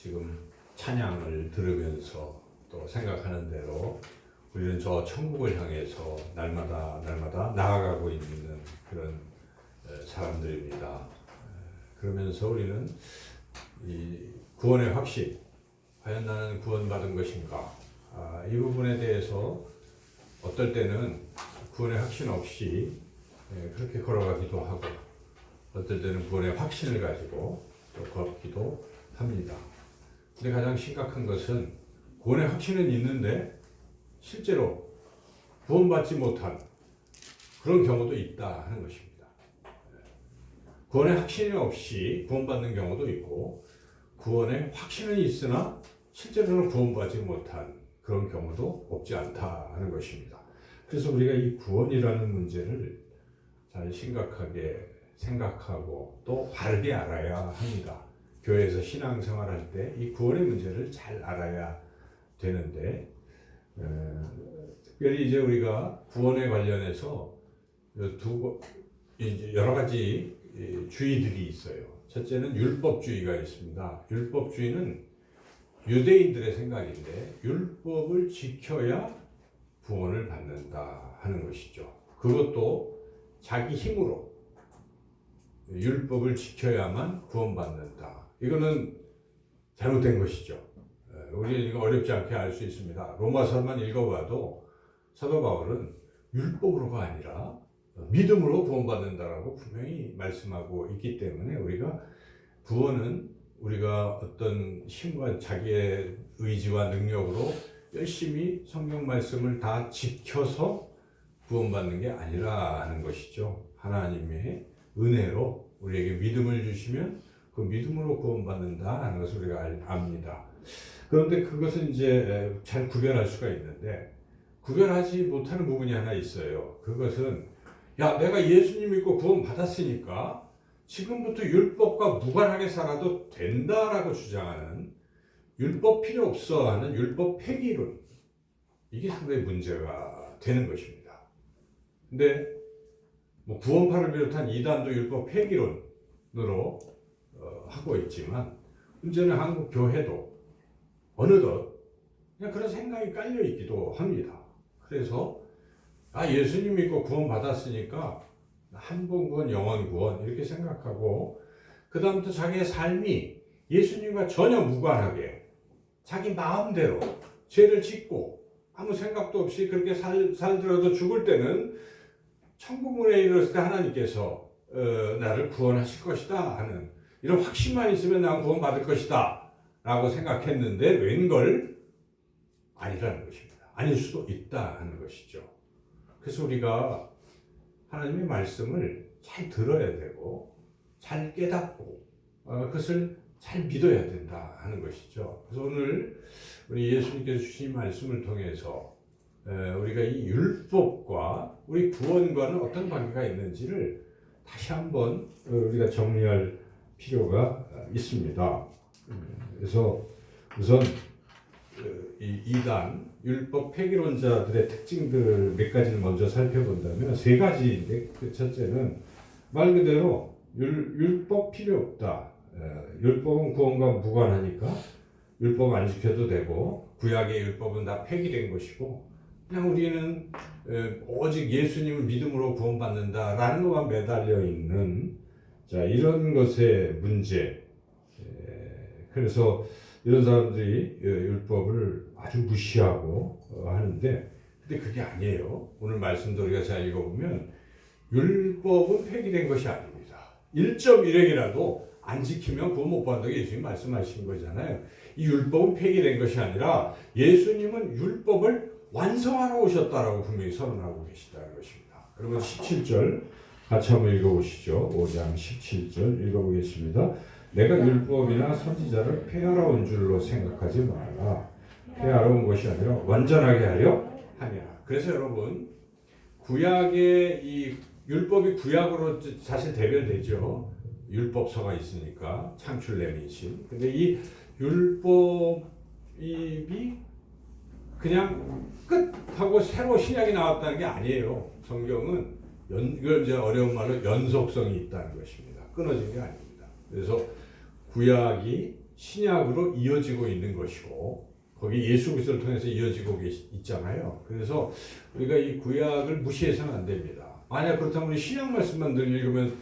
지금 찬양을 들으면서 또 생각하는 대로 우리는 저 천국을 향해서 날마다 나아가고 있는 그런 사람들입니다. 그러면서 우리는 이 구원의 확신, 과연 나는 구원받은 것인가? 이 부분에 대해서 어떨 때는 구원의 확신 없이 그렇게 걸어가기도 하고, 어떨 때는 구원의 확신을 가지고 또 걷기도 합니다. 근데 가장 심각한 것은 구원의 확신은 있는데 실제로 구원받지 못한 그런 경우도 있다 하는 것입니다. 구원의 확신이 없이 구원받는 경우도 있고, 구원의 확신은 있으나 실제로는 구원받지 못한 그런 경우도 없지 않다 하는 것입니다. 그래서 우리가 이 구원이라는 문제를 잘 심각하게 생각하고 또 바르게 알아야 합니다. 교회에서 신앙생활할 때 이 구원의 문제를 잘 알아야 되는데, 특별히 이제 우리가 구원에 관련해서 여러 가지 주의들이 있어요. 첫째는 율법주의가 있습니다. 율법주의는 유대인들의 생각인데 율법을 지켜야 구원을 받는다 하는 것이죠. 그것도 자기 힘으로 율법을 지켜야만 구원받는다. 이거는 잘못된 것이죠. 우리 이거 어렵지 않게 알 수 있습니다. 로마서만 읽어봐도 사도 바울은 율법으로가 아니라 믿음으로 구원받는다라고 분명히 말씀하고 있기 때문에 우리가 구원은 우리가 어떤 힘과 자기의 의지와 능력으로 열심히 성경 말씀을 다 지켜서 구원받는 게 아니라 하는 것이죠. 하나님의 은혜로 우리에게 믿음을 주시면 그 믿음으로 구원받는다 하는 것을 우리가 압니다. 그런데 그것은 이제 잘 구별할 수가 있는데, 구별하지 못하는 부분이 하나 있어요. 그것은 내가 예수님 믿고 구원받았으니까 지금부터 율법과 무관하게 살아도 된다라고 주장하는, 율법 필요 없어 하는 율법 폐기론, 이게 상당히 문제가 되는 것입니다. 근데 구원파를 비롯한 이단도 율법 폐기론으로 하고 있지만, 문제는 한국 교회도 어느덧 그냥 그런 생각이 깔려 있기도 합니다. 그래서 예수님 믿고 구원 받았으니까 한 번 구원, 영원 구원 이렇게 생각하고, 그 다음부터 자기의 삶이 예수님과 전혀 무관하게 자기 마음대로 죄를 짓고 아무 생각도 없이 그렇게 살더라도 죽을 때는 천국문에 이르렀을 때 하나님께서 나를 구원하실 것이다 하는 이런 확신만 있으면 난 구원받을 것이다 라고 생각했는데, 웬걸 아니라는 것입니다. 아닐 수도 있다 하는 것이죠. 그래서 우리가 하나님의 말씀을 잘 들어야 되고 잘 깨닫고 그것을 잘 믿어야 된다 하는 것이죠. 그래서 오늘 우리 예수님께서 주신 말씀을 통해서 우리가 이 율법과 우리 구원과는 어떤 관계가 있는지를 다시 한번 우리가 정리할 필요가 있습니다. 그래서 우선 이 이단 율법 폐기론자들의 특징들 몇 가지를 먼저 살펴본다면 세 가지인데, 그 첫째는 말 그대로 율법 필요 없다. 율법은 구원과 무관하니까 율법 안 지켜도 되고, 구약의 율법은 다 폐기된 것이고 그냥 우리는 오직 예수님을 믿음으로 구원받는다라는 것만 매달려 있는, 이런 것의 문제. 그래서 이런 사람들이 율법을 아주 무시하고 하는데, 근데 그게 아니에요. 오늘 말씀도 우리가 잘 읽어보면 율법은 폐기된 것이 아닙니다. 1.1핵이라도 안 지키면 구원 못 받는다고 예수님 말씀하신 거잖아요. 이 율법은 폐기된 것이 아니라 예수님은 율법을 완성하러 오셨다라고 분명히 선언하고 계시다는 것입니다. 그러면 17절 같이 한번 읽어보시죠. 5장 17절 읽어보겠습니다. 내가 율법이나 선지자를 폐하러 온 줄로 생각하지 말라. 폐하러 온 것이 아니라 완전하게 하려 하냐. 그래서 여러분, 구약의 이 율법이 구약으로 사실 대별되죠. 율법서가 있으니까 창출 내민신. 근데 이 율법이 그냥 끝하고 새로 신약이 나왔다는 게 아니에요. 성경은 이걸 이제 어려운 말로 연속성이 있다는 것입니다. 끊어진 게 아닙니다. 그래서 구약이 신약으로 이어지고 있는 것이고 거기 예수 그리스도를 통해서 이어지고 있잖아요. 그래서 우리가 이 구약을 무시해서는 안 됩니다. 만약 그렇다면 우리 신약 말씀만 늘 읽으면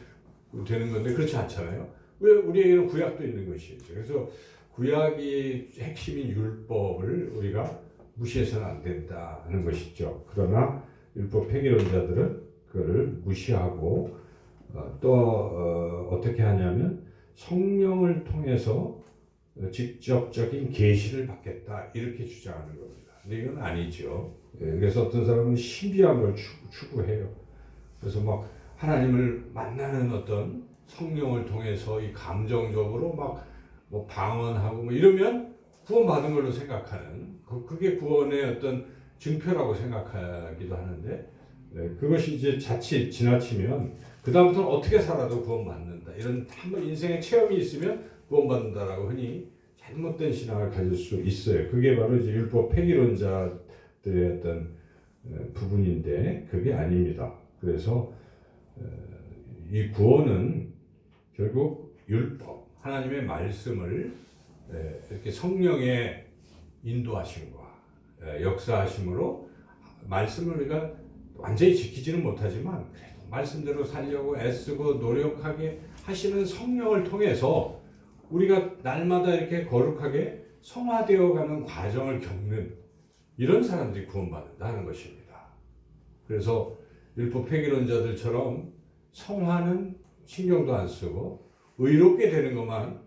되는 건데 그렇지 않잖아요. 왜 우리에게는 구약도 있는 것이죠. 그래서 구약이 핵심인 율법을 우리가 무시해서는 안 된다는 것이죠. 그러나 율법 폐기론자들은 그거를 무시하고 어떻게 하냐면 성령을 통해서 직접적인 계시를 받겠다 이렇게 주장하는 겁니다. 근데 이건 아니죠. 그래서 어떤 사람은 신비한 걸 추구해요. 그래서 막 하나님을 만나는 어떤 성령을 통해서 이 감정적으로 막 뭐 방언하고 뭐 이러면 구원받은 걸로 생각하는 그게 구원의 어떤 증표라고 생각하기도 하는데 그것이 이제 자칫 지나치면 그 다음부터는 어떻게 살아도 구원받는다 이런 한번 인생의 체험이 있으면 구원받는다라고 흔히 잘못된 신앙을 가질 수 있어요. 그게 바로 이제 율법 폐기론자들의 어떤 부분인데 그게 아닙니다. 그래서 이 구원은 결국 율법 하나님의 말씀을 이렇게 성령의 인도하심과 역사하심으로 말씀을 우리가 완전히 지키지는 못하지만 그래도 말씀대로 살려고 애쓰고 노력하게 하시는 성령을 통해서 우리가 날마다 이렇게 거룩하게 성화되어가는 과정을 겪는 이런 사람들이 구원받는다는 것입니다. 그래서 율법 폐기론자들처럼 성화는 신경도 안 쓰고 의롭게 되는 것만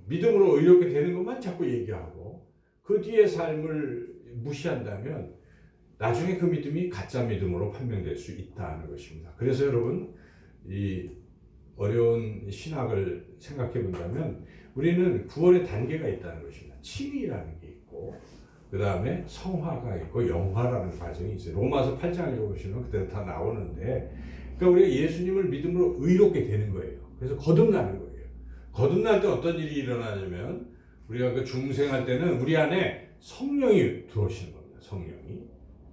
믿음으로 의롭게 되는 것만 자꾸 얘기하고 그 뒤의 삶을 무시한다면 나중에 그 믿음이 가짜 믿음으로 판명될 수 있다는 것입니다. 그래서 여러분 이 어려운 신학을 생각해 본다면 우리는 구원의 단계가 있다는 것입니다. 칭의라는 게 있고 그 다음에 성화가 있고 영화라는 과정이 있어요. 로마서 8장 읽어보시면 그대로 다 나오는데 그러니까 우리가 예수님을 믿음으로 의롭게 되는 거예요. 그래서 거듭나는 거예요. 거듭날 때 어떤 일이 일어나냐면 우리가 그 중생할 때는 우리 안에 성령이 들어오시는 겁니다. 성령이.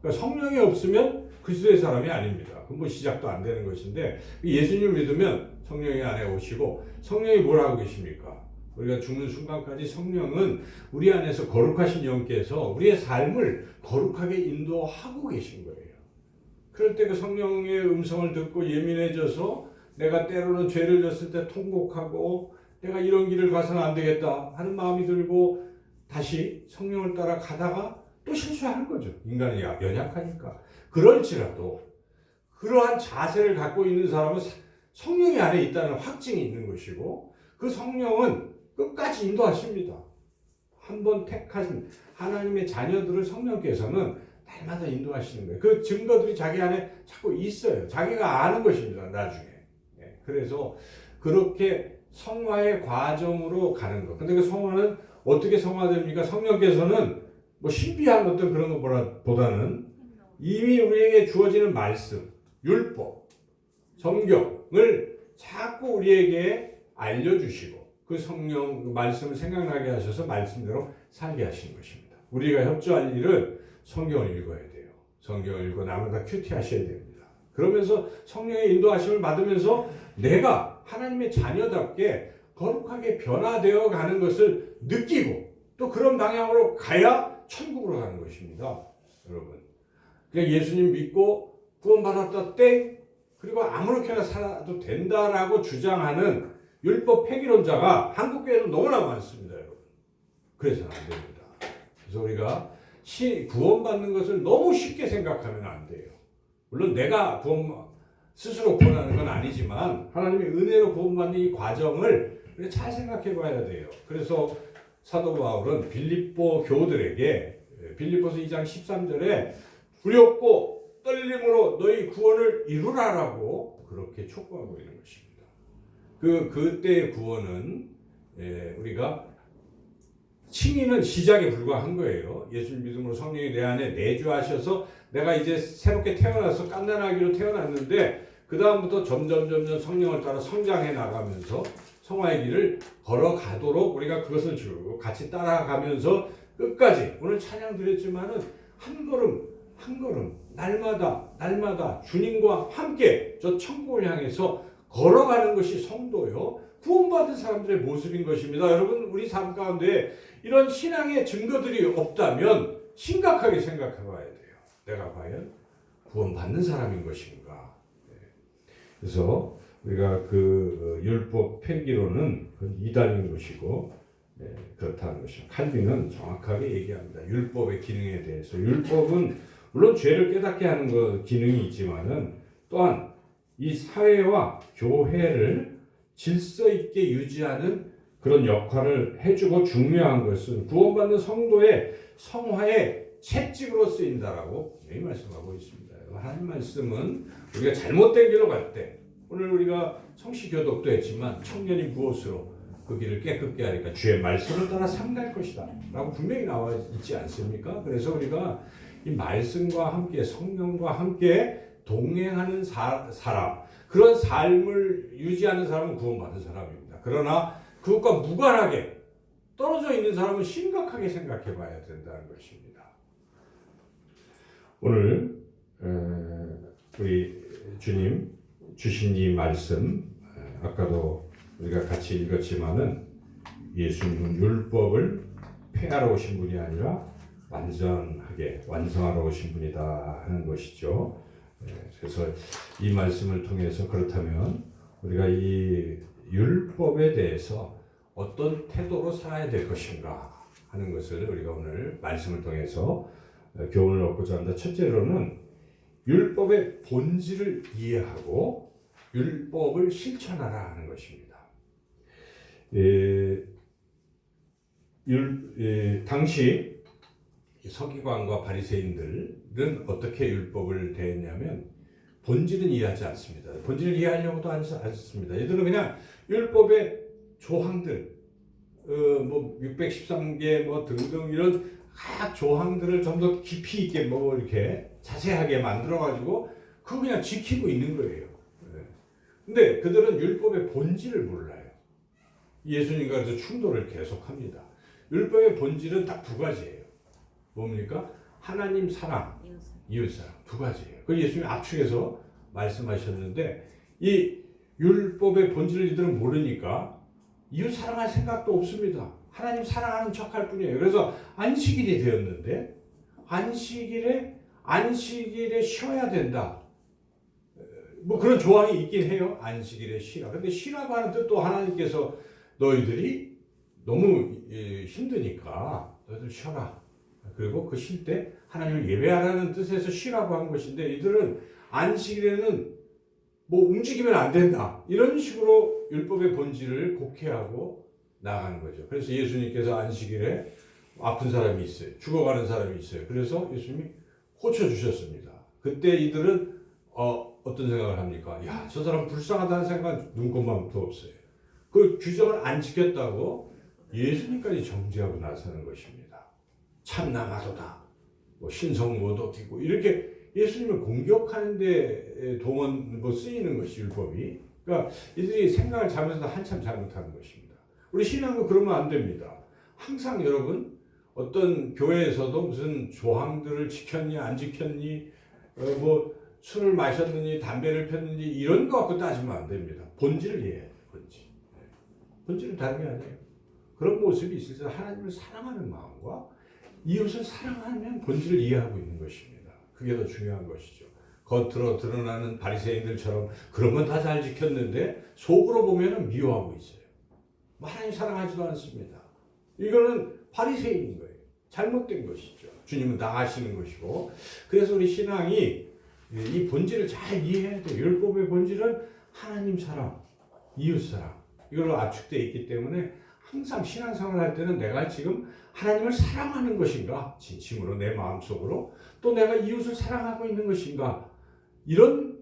그러니까 성령이 없으면 그리스도의 사람이 아닙니다. 그건 뭐 시작도 안 되는 것인데 예수님을 믿으면 성령이 안에 오시고 성령이 뭘 하고 계십니까? 우리가 죽는 순간까지 성령은 우리 안에서 거룩하신 영께서 우리의 삶을 거룩하게 인도하고 계신 거예요. 그럴 때 그 성령의 음성을 듣고 예민해져서 내가 때로는 죄를 졌을 때 통곡하고 내가 이런 길을 가서는 안 되겠다 하는 마음이 들고 다시 성령을 따라 가다가 또 실수하는 거죠. 인간이 연약하니까. 그럴지라도 그러한 자세를 갖고 있는 사람은 성령이 안에 있다는 확증이 있는 것이고 그 성령은 끝까지 인도하십니다. 한번 택하신 하나님의 자녀들을 성령께서는 날마다 인도하시는 거예요. 그 증거들이 자기 안에 자꾸 있어요. 자기가 아는 것입니다. 나중에. 그래서 그렇게 성화의 과정으로 가는 것. 근데 그 성화는 어떻게 성화됩니까? 성령께서는 뭐 신비한 어떤 그런 것보다는 이미 우리에게 주어지는 말씀, 율법, 성경을 자꾸 우리에게 알려주시고 그 성령 말씀을 생각나게 하셔서 말씀대로 살게 하시는 것입니다. 우리가 협조할 일은 성경을 읽어야 돼요. 성경을 읽고 남을 다 큐티하셔야 됩니다. 그러면서 성령의 인도하심을 받으면서 내가 하나님의 자녀답게 거룩하게 변화되어 가는 것을 느끼고 또 그런 방향으로 가야 천국으로 가는 것입니다. 여러분. 그냥 예수님 믿고 구원받았다 땡 그리고 아무렇게나 살아도 된다라고 주장하는 율법 폐기론자가 한국교회에도 너무나 많습니다. 여러분. 그래서는 안 됩니다. 그래서 우리가 구원받는 것을 너무 쉽게 생각하면 안 돼요. 물론 내가 스스로 구원하는 건 아니지만 하나님의 은혜로 구원받는 이 과정을 우리가 잘 생각해 봐야 돼요. 그래서 사도 바울은 빌립보 교우들에게 빌립보서 2장 13절에 두렵고 떨림으로 너희 구원을 이루라라고 그렇게 촉구하고 있는 것입니다. 그때의 구원은 우리가 칭의는 시작에 불과한 거예요. 예수님 믿음으로 성령이 내 안에 내주하셔서 내가 이제 새롭게 태어나서 깐난아기로 태어났는데 그 다음부터 점점 성령을 따라 성장해 나가면서 성화의 길을 걸어가도록 우리가 그것을 쭉 같이 따라가면서 끝까지 오늘 찬양 드렸지만은 한 걸음 날마다 주님과 함께 저 천국을 향해서 걸어가는 것이 성도요 구원받은 사람들의 모습인 것입니다. 여러분, 우리 삶 가운데 이런 신앙의 증거들이 없다면 심각하게 생각해 봐야 돼요. 내가 과연 구원받는 사람인 것인가. 그래서 우리가 그 율법 폐기로는 이단인 것이고, 그렇다는 것이죠. 칼빈은 정확하게 얘기합니다. 율법의 기능에 대해서. 율법은 물론 죄를 깨닫게 하는 그 기능이 있지만은 또한 이 사회와 교회를 질서 있게 유지하는 그런 역할을 해주고, 중요한 것은 구원받는 성도의 성화의 채찍으로 쓰인다라고 이 말씀하고 있습니다. 하나님 말씀은 우리가 잘못된 길로 갈 때, 오늘 우리가 성시교독도 했지만 청년이 무엇으로 그 길을 깨끗게 하니까 주의 말씀을 따라 삼갈 것이다 라고 분명히 나와 있지 않습니까? 그래서 우리가 이 말씀과 함께 성령과 함께 동행하는 사람, 그런 삶을 유지하는 사람은 구원받은 사람입니다. 그러나 그것과 무관하게 떨어져 있는 사람은 심각하게 생각해 봐야 된다는 것입니다. 오늘 우리 주님 주신 이 말씀, 아까도 우리가 같이 읽었지만은 예수님은 율법을 폐하러 오신 분이 아니라 완전하게 완성하러 오신 분이다 하는 것이죠. 그래서 이 말씀을 통해서 그렇다면 우리가 이 율법에 대해서 어떤 태도로 살아야 될 것인가 하는 것을 우리가 오늘 말씀을 통해서 교훈을 얻고자 한다. 첫째로는 율법의 본질을 이해하고 율법을 실천하라 하는 것입니다. 당시 서기관과 바리새인들은 어떻게 율법을 대했냐면 본질은 이해하지 않습니다. 본질을 이해하려고도 하지 않습니다. 얘들은 그냥 율법의 조항들, 뭐 613개 뭐 등등 이런 각 조항들을 좀 더 깊이 있게 뭐 이렇게 자세하게 만들어 가지고 그거 그냥 지키고 있는 거예요. 근데 그들은 율법의 본질을 몰라요. 예수님과 그래서 충돌을 계속합니다. 율법의 본질은 딱 두 가지예요. 뭡니까? 하나님 사랑, 이웃 사랑, 두 가지예요. 그걸 예수님이 압축해서 말씀하셨는데, 이 율법의 본질을 이들은 모르니까 이웃 사랑할 생각도 없습니다. 하나님 사랑하는 척할 뿐이에요. 그래서 안식일이 되었는데 안식일에 쉬어야 된다. 뭐 그런 조항이 있긴 해요. 안식일에 쉬라. 근데 쉬라고 하는 뜻도 하나님께서 너희들이 너무 힘드니까 너희들 쉬어라. 그리고 그 쉴 때 하나님을 예배하라는 뜻에서 쉬라고 한 것인데, 이들은 안식일에는 뭐 움직이면 안 된다, 이런 식으로 율법의 본질을 곡해하고 나가는 거죠. 그래서 예수님께서 안식일에 아픈 사람이 있어요. 죽어가는 사람이 있어요. 그래서 예수님이 고쳐주셨습니다. 그때 이들은 어떤 생각을 합니까? 야, 저 사람 불쌍하다는 생각은 눈꼽만도 없어요. 그 규정을 안 지켰다고 예수님까지 정죄하고 나서는 것입니다. 참나마도다, 뭐 신성모독이고, 이렇게 예수님을 공격하는데 쓰이는 것이 율법이. 그러니까 이들이 생각을 잘못해서 한참 잘못하는 것입니다. 우리 신앙도 그러면 안 됩니다. 항상 여러분, 어떤 교회에서도 무슨 조항들을 지켰니 안 지켰니, 뭐 술을 마셨느니 담배를 폈는지 이런 거 갖고 따지면 안 됩니다. 본질을 이해해야 돼요. 본질은 다른 게 아니에요. 그런 모습이 있을 때 하나님을 사랑하는 마음과 이웃을 사랑하면 본질을 이해하고 있는 것입니다. 그게 더 중요한 것이죠. 겉으로 드러나는 바리새인들처럼 그런 건 다 잘 지켰는데 속으로 보면은 미워하고 있어요. 하나님 사랑하지도 않습니다. 이거는 바리새인인 거예요. 잘못된 것이죠. 주님은 나가시는 것이고. 그래서 우리 신앙이 이 본질을 잘 이해해야 돼요. 율법의 본질은 하나님 사랑, 이웃 사랑, 이걸로 압축되어 있기 때문에 항상 신앙생활을 할 때는 내가 지금 하나님을 사랑하는 것인가, 진심으로 내 마음속으로, 또 내가 이웃을 사랑하고 있는 것인가, 이런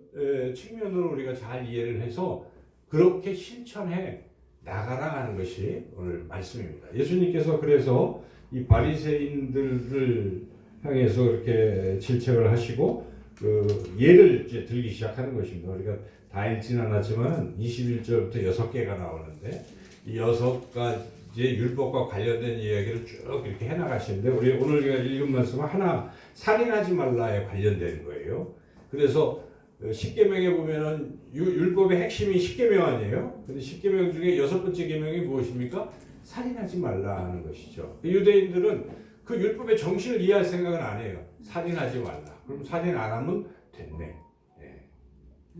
측면으로 우리가 잘 이해를 해서 그렇게 실천해 나가라 하는 것이 오늘 말씀입니다. 예수님께서 그래서 이 바리새인들을 향해서 이렇게 질책을 하시고 그 예를 이제 들기 시작하는 것입니다. 우리가 다 읽지는 않았지만 21절부터 6개가 나오는데 이 6가지의 율법과 관련된 이야기를 쭉 이렇게 해나가시는데, 우리 오늘 우리가 읽은 말씀은 하나, 살인하지 말라에 관련된 거예요. 그래서 십계명에 보면은 율법의 핵심이 십계명 아니에요? 근데 십계명 중에 여섯 번째 계명이 무엇입니까? 살인하지 말라 하는 것이죠. 유대인들은 그 율법의 정신을 이해할 생각은 안 해요. 살인하지 말라. 그럼 살인 안 하면 됐네. 예.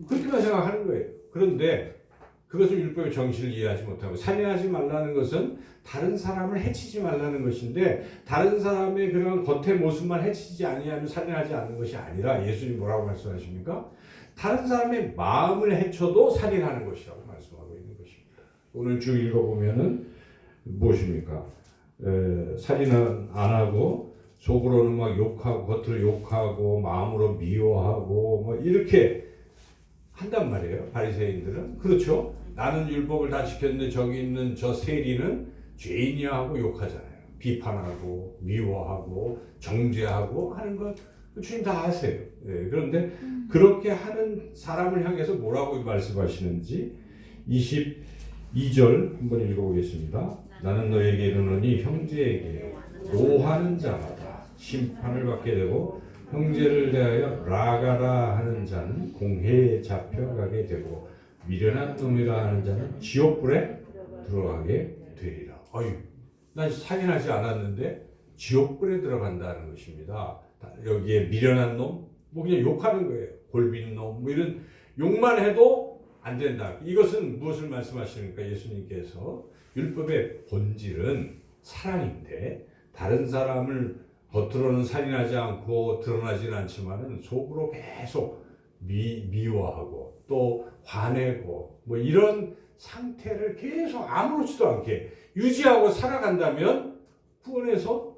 그렇게만 생각하는 거예요. 그런데 그것은 율법의 정신을 이해하지 못하고, 살인하지 말라는 것은 다른 사람을 해치지 말라는 것인데, 다른 사람의 그런 겉의 모습만 해치지 아니하면 살인하지 않는 것이 아니라, 예수님 뭐라고 말씀하십니까? 다른 사람의 마음을 해쳐도 살인하는 것이라고 말씀하고 있는 것입니다. 오늘 쭉 읽어보면은 무엇입니까? 살인은 안 하고 속으로는 막 욕하고 겉으로 욕하고 마음으로 미워하고 뭐 이렇게 한단 말이에요. 바리새인들은. 그렇죠? 나는 율법을 다 지켰는데 저기 있는 저 세리는 죄인이야 하고 욕하잖아요. 비판하고 미워하고 정죄하고 하는 것 주님 다 아세요. 예, 그런데 그렇게 하는 사람을 향해서 뭐라고 말씀하시는지 22절 한번 읽어보겠습니다. 나는 너에게 이르노니 형제에게 노하는 자마다 심판을 받게 되고 형제를 대하여 라가라 하는 자는 공회에 잡혀가게 되고 미련한 놈이라 하는 자는 지옥불에 들어가게 되리라. 어이, 난 살인하지 않았는데 지옥불에 들어간다는 것입니다. 여기에 미련한 놈, 뭐 그냥 욕하는 거예요. 골빈 놈, 뭐 이런 욕만 해도 안 된다. 이것은 무엇을 말씀하시니까 예수님께서 율법의 본질은 사랑인데 다른 사람을 겉으로는 살인하지 않고 드러나지는 않지만은 속으로 계속 미워하고 또 화내고 뭐 이런 상태를 계속 아무렇지도 않게 유지하고 살아간다면 구원에서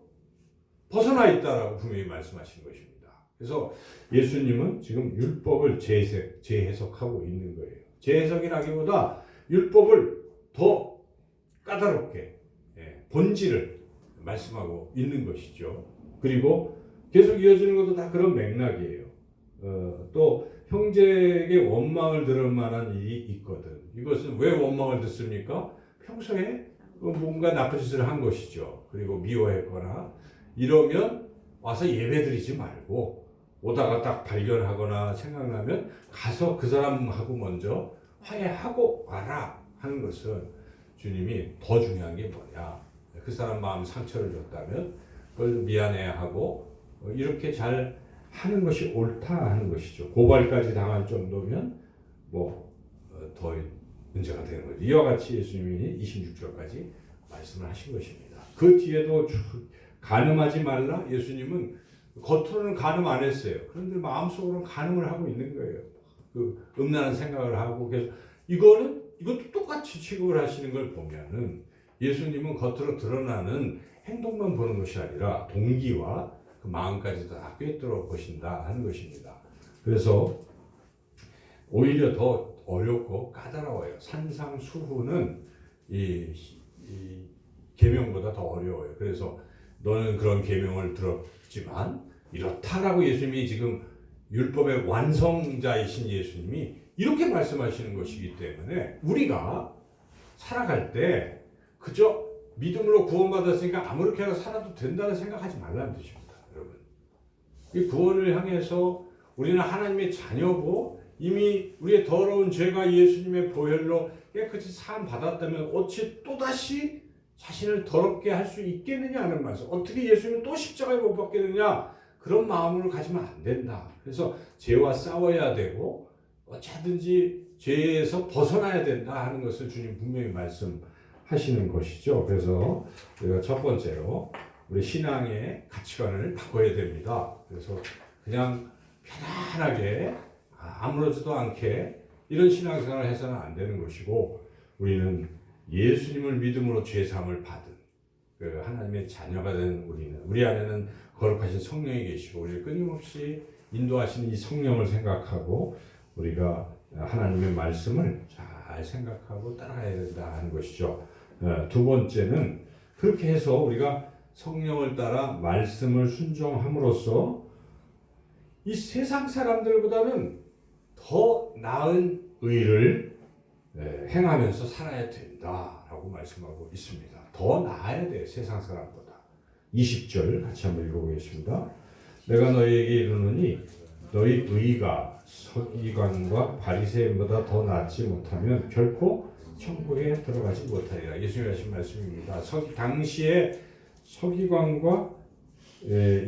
벗어나 있다라고 분명히 말씀하신 것입니다. 그래서 예수님은 지금 율법을 재해석하고 있는 거예요. 재해석이라기보다 율법을 더 까다롭게 본질을 말씀하고 있는 것이죠. 그리고 계속 이어지는 것도 다 그런 맥락이에요. 또 형제에게 원망을 들을 만한 일이 있거든. 이것은 왜 원망을 듣습니까? 평소에 뭔가 나쁜 짓을 한 것이죠. 그리고 미워했거나 이러면 와서 예배드리지 말고 오다가 딱 발견하거나 생각나면 가서 그 사람하고 먼저 화해하고 와라 하는 것은 주님이 더 중요한 게 뭐냐. 그 사람 마음 상처를 줬다면 그걸 미안해하고 이렇게 잘 하는 것이 옳다 하는 것이죠. 고발까지 당할 정도면 뭐 더 문제가 되는 거죠. 이와 같이 예수님이 26절까지 말씀을 하신 것입니다. 그 뒤에도 간음하지 말라. 예수님은 겉으로는 간음 안 했어요. 그런데 마음속으로는 간음을 하고 있는 거예요. 그 음란한 생각을 하고 계속 이것도 똑같이 취급을 하시는 걸 보면은 예수님은 겉으로 드러나는 행동만 보는 것이 아니라 동기와 그 마음까지도 다 꿰뚫어 보신다 하는 것입니다. 그래서 오히려 더 어렵고 까다로워요. 산상수훈은 이 계명보다 더 어려워요. 그래서 너는 그런 계명을 들었지만 이렇다라고 예수님이 지금 율법의 완성자이신 예수님이 이렇게 말씀하시는 것이기 때문에 우리가 살아갈 때 그저 믿음으로 구원받았으니까 아무렇게나 살아도 된다는 생각하지 말라는 뜻입니다. 여러분, 이 구원을 향해서 우리는 하나님의 자녀고 이미 우리의 더러운 죄가 예수님의 보혈로 깨끗이 사함 받았다면 어찌 또다시 자신을 더럽게 할 수 있겠느냐 하는 말씀. 어떻게 예수님을 또 십자가에 못 박겠느냐, 그런 마음으로 가지면 안 된다. 그래서 죄와 싸워야 되고 어찌든지 죄에서 벗어나야 된다 하는 것을 주님 분명히 말씀하시는 것이죠. 그래서 우리가 첫 번째로 우리 신앙의 가치관을 바꿔야 됩니다. 그래서 그냥 편안하게 아무렇지도 않게 이런 신앙생활을 해서는 안 되는 것이고, 우리는 예수님을 믿음으로 죄사함을 받은 그 하나님의 자녀가 된 우리 안에는 거룩하신 성령이 계시고 우리를 끊임없이 인도하시는 이 성령을 생각하고 우리가 하나님의 말씀을 잘 생각하고 따라가야 된다 하는 것이죠. 두 번째는 그렇게 해서 우리가 성령을 따라 말씀을 순종함으로써 이 세상 사람들보다는 더 나은 의를 행하면서 살아야 된다라고 말씀하고 있습니다. 더 나아야 돼요. 세상 사람보다. 20절 같이 한번 읽어보겠습니다. 내가 너희에게 이르노니 너희 의가 서기관과 바리새인보다 더 낫지 못하면 결코 천국에 들어가지 못하리라. 예수님이 하신 말씀입니다. 당시에 서기관과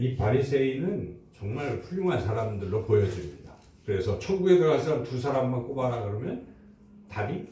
이 바리새인은 정말 훌륭한 사람들로 보여집니다. 그래서 천국에 들어갈 사람 두 사람만 꼽아라 그러면 답이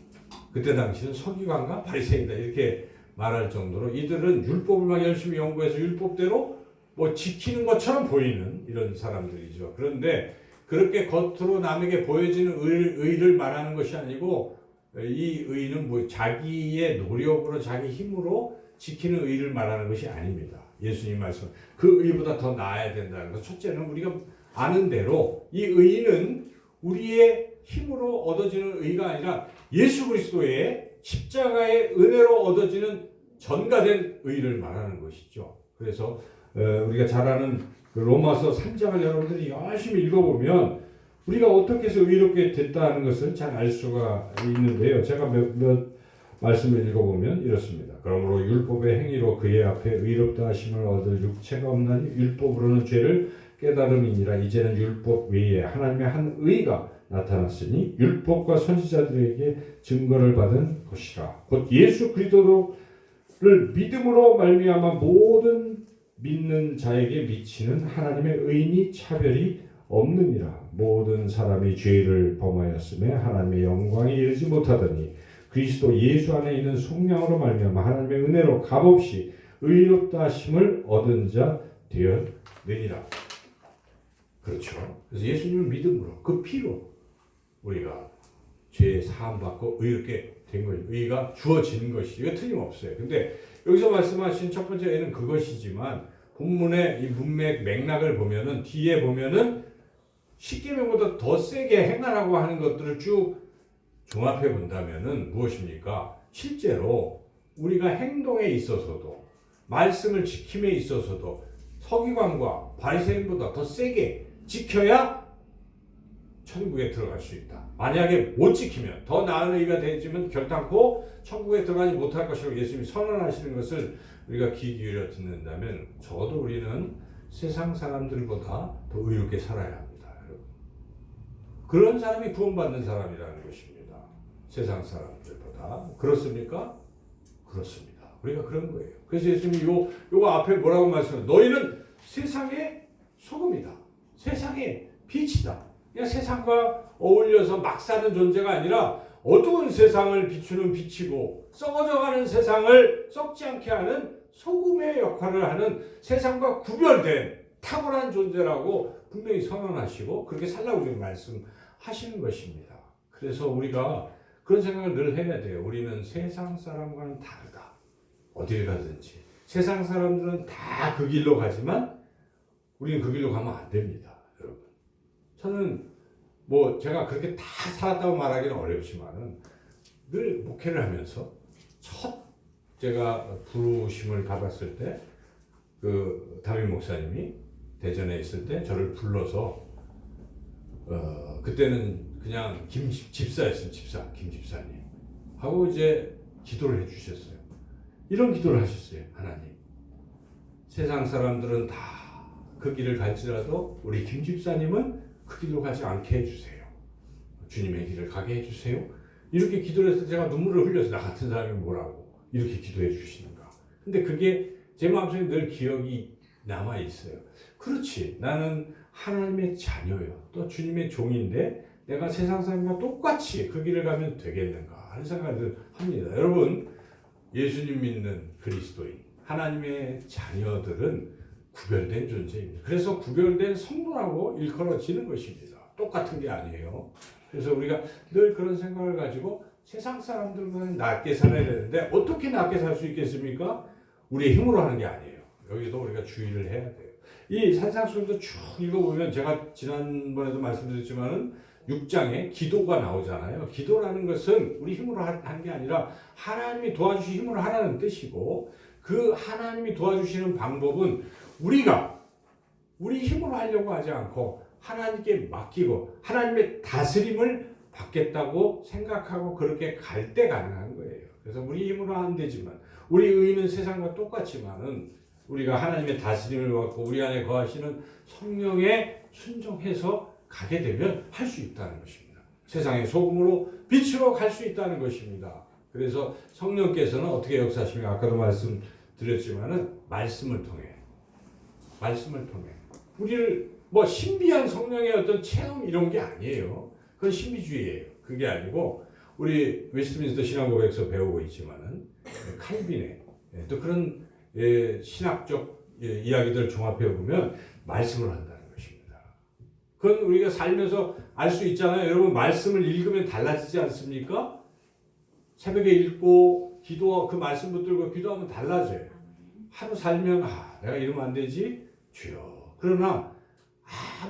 그때 당시는 서기관과 바리새인이다 이렇게 말할 정도로 이들은 율법을 막 열심히 연구해서 율법대로 뭐 지키는 것처럼 보이는 이런 사람들이죠. 그런데 그렇게 겉으로 남에게 보여지는 의를 말하는 것이 아니고 이 의는 뭐 자기의 노력으로 자기 힘으로 지키는 의를 말하는 것이 아닙니다. 예수님 말씀 그 의보다 더 나아야 된다는 것. 첫째는 우리가 아는 대로 이 의는 우리의 힘으로 얻어지는 의가 아니라 예수 그리스도의 십자가의 은혜로 얻어지는 전가된 의를 말하는 것이죠. 그래서 우리가 잘 아는 그 로마서 3장을 여러분들이 열심히 읽어보면 우리가 어떻게 해서 의롭게 됐다는 것을 잘 알 수가 있는데요. 제가 몇 말씀을 읽어보면 이렇습니다. 그러므로 율법의 행위로 그의 앞에 의롭다 하심을 얻을 육체가 없나니 율법으로는 죄를 깨달음이니라. 이제는 율법 외에 하나님의 한 의가 나타났으니 율법과 선지자들에게 증거를 받은 것이라. 곧 예수 그리스도를 믿음으로 말미암아 모든 믿는 자에게 미치는 하나님의 의인이 차별이 없느니라. 모든 사람이 죄를 범하였음에 하나님의 영광에 이르지 못하더니 그리스도 예수 안에 있는 속량으로 말미암아 하나님의 은혜로 값없이 의롭다 하심을 얻은 자 되었느니라. 그렇죠. 그래서 예수님을 믿음으로 그 피로 우리가 죄 사함 받고 의롭게 된 거예요. 의가 주어진 것이 이거 틀림없어요. 근데 여기서 말씀하신 첫 번째 의는 그것이지만 본문의 이 문맥 맥락을 보면은 뒤에 보면은 십계명보다 더 세게 행하라고 하는 것들을 쭉 종합해 본다면은 무엇입니까? 실제로 우리가 행동에 있어서도 말씀을 지킴에 있어서도 서기관과 바리새인보다 더 세게 지켜야 천국에 들어갈 수 있다. 만약에 못 지키면 더 나은 의가 되지만 결단코 천국에 들어가지 못할 것이라고 예수님이 선언하시는 것을 우리가 귀 기울여 듣는다면 적어도 우리는 세상 사람들보다 더 의롭게 살아야 합니다. 여러분. 그런 사람이 구원받는 사람이라는 것입니다. 세상 사람들보다. 그렇습니까? 그렇습니다. 우리가 그런 거예요. 그래서 예수님이 요거 앞에 뭐라고 말씀하세요? 너희는 세상의 소금이다. 세상의 빛이다. 그냥 세상과 어울려서 막 사는 존재가 아니라 어두운 세상을 비추는 빛이고 썩어져가는 세상을 썩지 않게 하는 소금의 역할을 하는 세상과 구별된 탁월한 존재라고 분명히 선언하시고 그렇게 살라고 지금 말씀하시는 것입니다. 그래서 우리가 그런 생각을 늘 해야 돼요. 우리는 세상 사람과는 다르다. 어딜 가든지. 세상 사람들은 다 그 길로 가지만 우리는 그 길로 가면 안 됩니다. 여러분. 저는 뭐 제가 그렇게 다 살았다고 말하기는 어렵지만은 늘 목회를 하면서 첫 제가 부르심을 받았을 때 그 담임 목사님이 대전에 있을 때 저를 불러서 그때는 그냥 집사였어요. 집사 김 집사님 하고 이제 기도를 해주셨어요. 이런 기도를 하셨어요. 하나님 세상 사람들은 다 그 길을 갈지라도 우리 김 집사님은 그 길로 가지 않게 해주세요. 주님의 길을 가게 해주세요. 이렇게 기도를 해서 제가 눈물을 흘려서 나 같은 사람이 뭐라고 이렇게 기도해 주시는가. 근데 그게 제 마음속에 늘 기억이 남아 있어요. 그렇지. 나는 하나님의 자녀요. 또 주님의 종인데 내가 세상 사람과 똑같이 그 길을 가면 되겠는가 하는 생각을 합니다. 여러분 예수님 믿는 그리스도인 하나님의 자녀들은 구별된 존재입니다. 그래서 구별된 성도라고 일컬어지는 것입니다. 똑같은 게 아니에요. 그래서 우리가 늘 그런 생각을 가지고 세상 사람들과는 낮게 살아야 되는데 어떻게 낮게 살 수 있겠습니까? 우리의 힘으로 하는 게 아니에요. 여기도 우리가 주의를 해야 돼요. 이 산상수훈도 쭉 읽어보면 제가 지난번에도 말씀드렸지만은 6장에 기도가 나오잖아요. 기도라는 것은 우리 힘으로 하는 게 아니라 하나님이 도와주신 힘으로 하라는 뜻이고 그 하나님이 도와주시는 방법은 우리가 우리 힘으로 하려고 하지 않고 하나님께 맡기고 하나님의 다스림을 받겠다고 생각하고 그렇게 갈 때 가능한 거예요. 그래서 우리 힘으로 안 되지만 우리 의는 세상과 똑같지만은 우리가 하나님의 다스림을 받고 우리 안에 거하시는 성령에 순종해서 가게 되면 할 수 있다는 것입니다. 세상의 소금으로 빛으로 갈 수 있다는 것입니다. 그래서 성령께서는 어떻게 역사하시며 아까도 말씀드렸지만은 말씀을 통해 우리를 뭐 신비한 성령의 어떤 체험 이런 게 아니에요. 그건 신비주의예요. 그게 아니고 우리 웨스트민스터 신앙고백서 배우고 있지만은 칼빈의 또 그런 신학적 이야기들 종합해 보면 말씀을 한다는 것입니다. 그건 우리가 살면서 알 수 있잖아요. 여러분 말씀을 읽으면 달라지지 않습니까? 새벽에 읽고 기도 그 말씀 붙들고 기도하면 달라져요. 하루 살면 내가 이러면 안 되지 주여. 그러나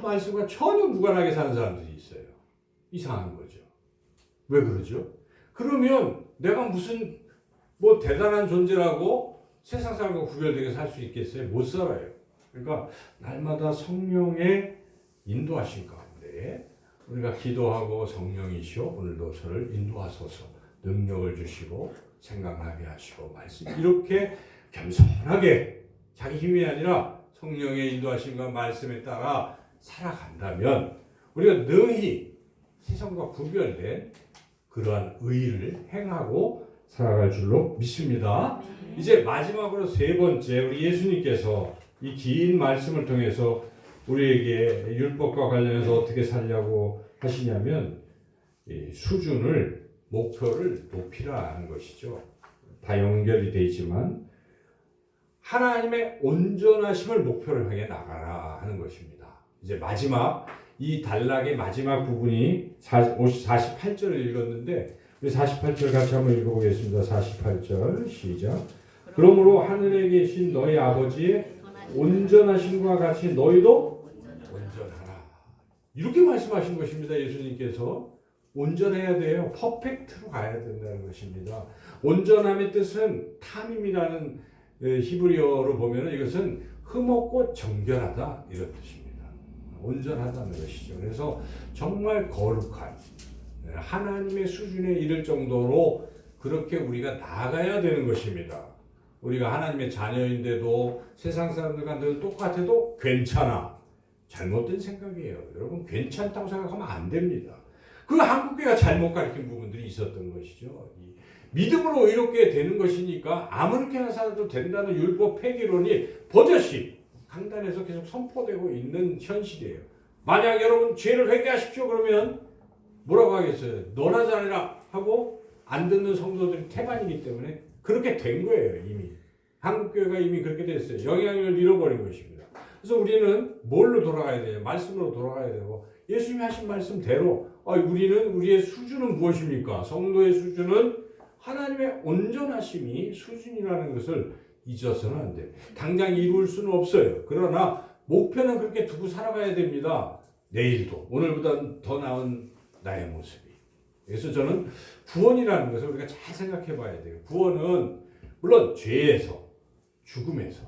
말씀과 전혀 무관하게 사는 사람들이 있어요. 이상한 거죠. 왜 그러죠? 그러면 내가 무슨 뭐 대단한 존재라고 세상 사람과 구별되게 살 수 있겠어요? 못 살아요. 그러니까 날마다 성령의 인도하신 가운데 우리가 기도하고 성령이시오 오늘도 저를 인도하소서 능력을 주시고 생각나게 하시고 말씀 이렇게 겸손하게 자기 힘이 아니라 성령의 인도하심과 말씀에 따라 살아간다면 우리가 능히 세상과 구별된 그러한 의를 행하고 살아갈 줄로 믿습니다. 이제 마지막으로 세 번째 우리 예수님께서 이 긴 말씀을 통해서 우리에게 율법과 관련해서 어떻게 살려고 하시냐면 이 수준을 목표를 높이라 하는 것이죠. 다 연결이 되어 있지만 하나님의 온전하심을 목표를 향해 나가라 하는 것입니다. 이제 마지막 이 단락의 마지막 부분이 48절을 읽었는데 우리 48절 같이 한번 읽어보겠습니다. 48절 시작. 그러므로 하늘에 계신 너희 아버지의 온전하심과 같이 너희도 온전하라. 이렇게 말씀하신 것입니다. 예수님께서 온전해야 돼요. 퍼펙트로 가야 된다는 것입니다. 온전함의 뜻은 탐임이라는 히브리어로 보면 이것은 흠없고 정결하다 이런 뜻입니다. 온전하다는 것이죠. 그래서 정말 거룩한 하나님의 수준에 이를 정도로 그렇게 우리가 나아가야 되는 것입니다. 우리가 하나님의 자녀인데도 세상 사람들과 늘 똑같아도 괜찮아. 잘못된 생각이에요. 여러분 괜찮다고 생각하면 안 됩니다. 그 한국교회가 잘못 가르친 부분들이 있었던 것이죠. 믿음으로 의롭게 되는 것이니까 아무렇게나 살아도 된다는 율법 폐기론이 버젓이 강단에서 계속 선포되고 있는 현실이에요. 만약 여러분 죄를 회개하십시오 그러면 뭐라고 하겠어요? 너나 잘해라 하고 안 듣는 성도들이 태반이기 때문에 그렇게 된 거예요. 이미 한국교회가 이미 그렇게 됐어요. 영향력을 잃어버린 것입니다. 그래서 우리는 뭘로 돌아가야 돼요? 말씀으로 돌아가야 되고 예수님이 하신 말씀대로 우리는 우리의 수준은 무엇입니까? 성도의 수준은 하나님의 온전하심이 수준이라는 것을 잊어서는 안 돼요. 당장 이룰 수는 없어요. 그러나 목표는 그렇게 두고 살아가야 됩니다. 내일도 오늘보다 더 나은 나의 모습이. 그래서 저는 구원이라는 것을 우리가 잘 생각해 봐야 돼요. 구원은 물론 죄에서 죽음에서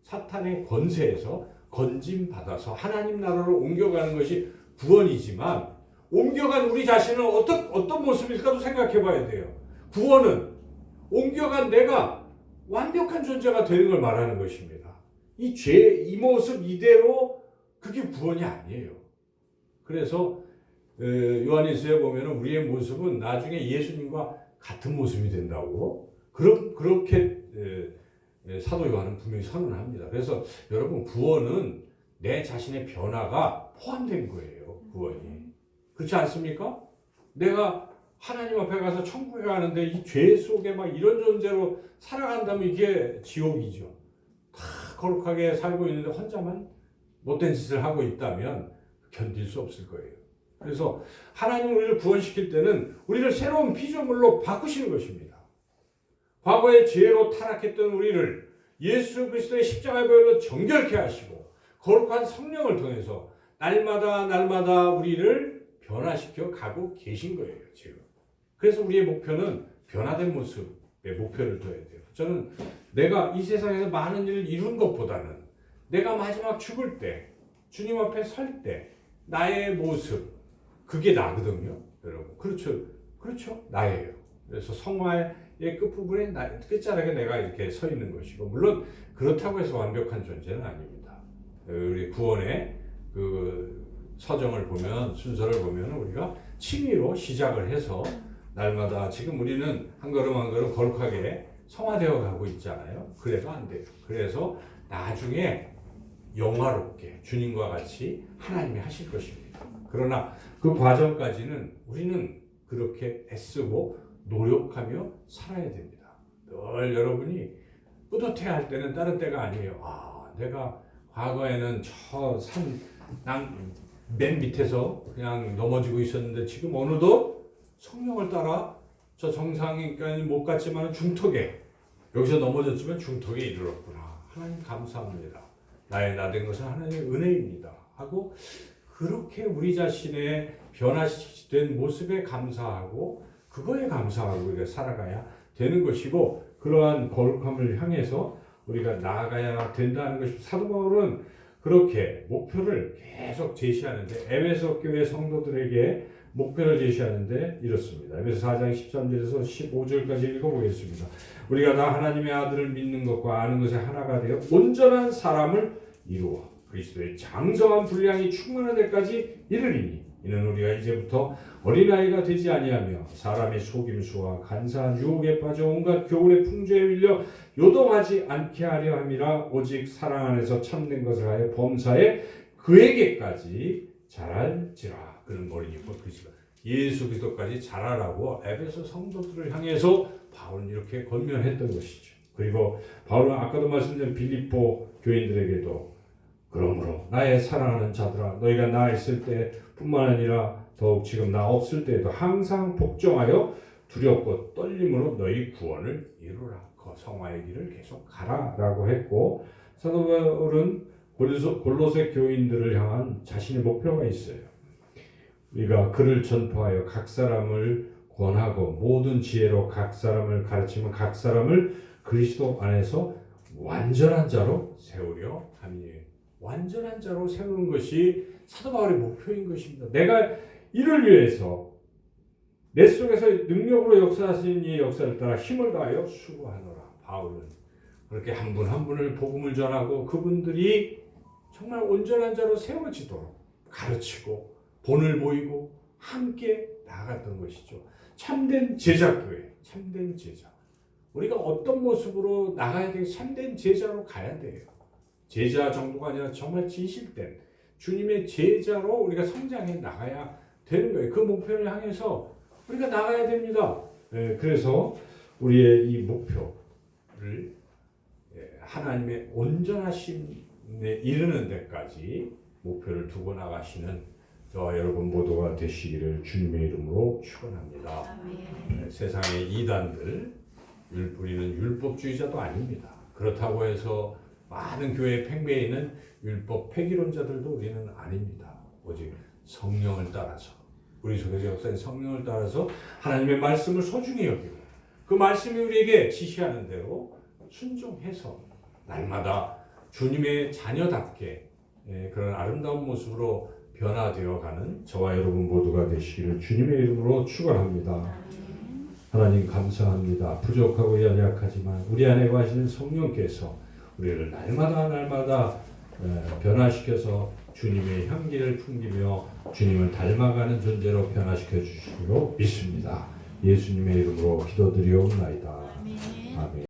사탄의 권세에서 건짐받아서 하나님 나라로 옮겨가는 것이 구원이지만 옮겨간 우리 자신은 어떤 모습일까도 생각해 봐야 돼요. 구원은 옮겨간 내가 완벽한 존재가 되는 걸 말하는 것입니다. 이 모습 이대로 그게 구원이 아니에요. 그래서 요한일서에 보면 우리의 모습은 나중에 예수님과 같은 모습이 된다고 그렇게 사도 요한은 분명히 선언합니다. 그래서 여러분 구원은 내 자신의 변화가 포함된 거예요. 구원이. 그렇지 않습니까? 내가 하나님 앞에 가서 천국에 가는데 이 죄 속에 막 이런 존재로 살아간다면 이게 지옥이죠. 다 거룩하게 살고 있는데 혼자만 못된 짓을 하고 있다면 견딜 수 없을 거예요. 그래서 하나님 우리를 구원시킬 때는 우리를 새로운 피조물로 바꾸시는 것입니다. 과거의 죄로 타락했던 우리를 예수 그리스도의 십자가의 보혈로 정결케 하시고 거룩한 성령을 통해서 날마다 우리를 변화시켜 가고 계신 거예요. 지금. 그래서 우리의 목표는 변화된 모습의 목표를 둬야 돼요. 저는 내가 이 세상에서 많은 일을 이룬 것보다는 내가 마지막 죽을 때 주님 앞에 설 때 나의 모습 그게 나거든요. 여러분. 그렇죠. 나예요. 그래서 성화의 끝부분에 끝자락에 내가 이렇게 서 있는 것이고 물론 그렇다고 해서 완벽한 존재는 아닙니다. 우리 구원의 그 서정을 보면 순서를 보면 우리가 칭의로 시작을 해서 날마다 지금 우리는 한 걸음 한 걸음 거룩하게 성화되어 가고 있잖아요. 그래도 안 돼요. 그래서 나중에 영화롭게 주님과 같이 하나님이 하실 것입니다. 그러나 그 과정까지는 우리는 그렇게 애쓰고 노력하며 살아야 됩니다. 늘 여러분이 뿌듯해할 때는 다른 때가 아니에요. 내가 과거에는 저 맨 밑에서 그냥 넘어지고 있었는데 지금 어느덧 성령을 따라 저 정상까지 못 갔지만 중턱에 여기서 넘어졌지만 중턱에 이르렀구나. 하나님 감사합니다. 나의 나된 것은 하나님의 은혜입니다. 하고 그렇게 우리 자신의 변화된 모습에 감사하고 그거에 감사하고 우리가 살아가야 되는 것이고 그러한 거룩함을 향해서 우리가 나아가야 된다는 것입니다. 사도 바울은 그렇게 목표를 계속 제시하는데 에베소 교회 성도들에게 목표를 제시하는데 이렇습니다. 에베소 4장 13절에서 15절까지 읽어보겠습니다. 우리가 다 하나님의 아들을 믿는 것과 아는 것에 하나가 되어 온전한 사람을 이루어 그리스도의 장성한 분량이 충만한 데까지 이르리니 이는 우리가 이제부터 어린아이가 되지 아니하며 사람의 속임수와 간사한 유혹에 빠져 온갖 교훈의 풍조에 밀려 요동하지 않게 하려 함이라. 오직 사랑 안에서 참된 것을 하여 범사에 그에게까지 자랄지라. 그는 머리니까 그리스도 예수 그리스도까지 자라라고 에베소 성도들을 향해서 바울은 이렇게 권면했던 것이죠. 그리고 바울은 아까도 말씀드린 빌립보 교인들에게도 그러므로 나의 사랑하는 자들아 너희가 나 있을 때뿐만 아니라 더욱 지금 나 없을 때에도 항상 복종하여 두렵고 떨림으로 너희 구원을 이루라. 그 성화의 길을 계속 가라라고 했고 사도 바울은 골로새 교인들을 향한 자신의 목표가 있어요. 우리가 그를 전파하여 각 사람을 권하고 모든 지혜로 각 사람을 가르치면 각 사람을 그리스도 안에서 완전한 자로 세우려 함이에요. 완전한 자로 세우는 것이 사도 바울의 목표인 것입니다. 내가 이를 위해서 내 속에서 능력으로 역사하시는 이 역사를 따라 힘을 다하여 수고하노라. 바울은 그렇게 한 분 한 분을 복음을 전하고 그분들이 정말 온전한 자로 세워지도록 가르치고 본을 보이고 함께 나아갔던 것이죠. 참된 제자교회, 참된 제자. 우리가 어떤 모습으로 나가야 되고 참된 제자로 가야 돼요. 제자 정도가 아니라 정말 진실된 주님의 제자로 우리가 성장해 나가야 되는 거예요. 그 목표를 향해서 우리가 나가야 됩니다. 그래서 우리의 이 목표를 하나님의 온전하심에 이르는 데까지 목표를 두고 나가시는 저와 여러분 모두가 되시기를 주님의 이름으로 축원합니다. 세상의 이단들, 우리는 율법주의자도 아닙니다. 그렇다고 해서 많은 교회 팽배해 있는 율법 폐기론자들도 우리는 아닙니다. 오직 성령을 따라서 우리 속에서 역사인 성령을 따라서 하나님의 말씀을 소중히 여기고 그 말씀이 우리에게 지시하는 대로 순종해서 날마다 주님의 자녀답게 그런 아름다운 모습으로 변화되어가는 저와 여러분 모두가 되시기를 주님의 이름으로 축원합니다. 하나님 감사합니다. 부족하고 연약하지만 우리 안에 거하시는 성령께서 우리를 날마다 변화시켜서 주님의 향기를 풍기며 주님을 닮아가는 존재로 변화시켜 주시기로 믿습니다. 예수님의 이름으로 기도드리옵나이다. 아멘.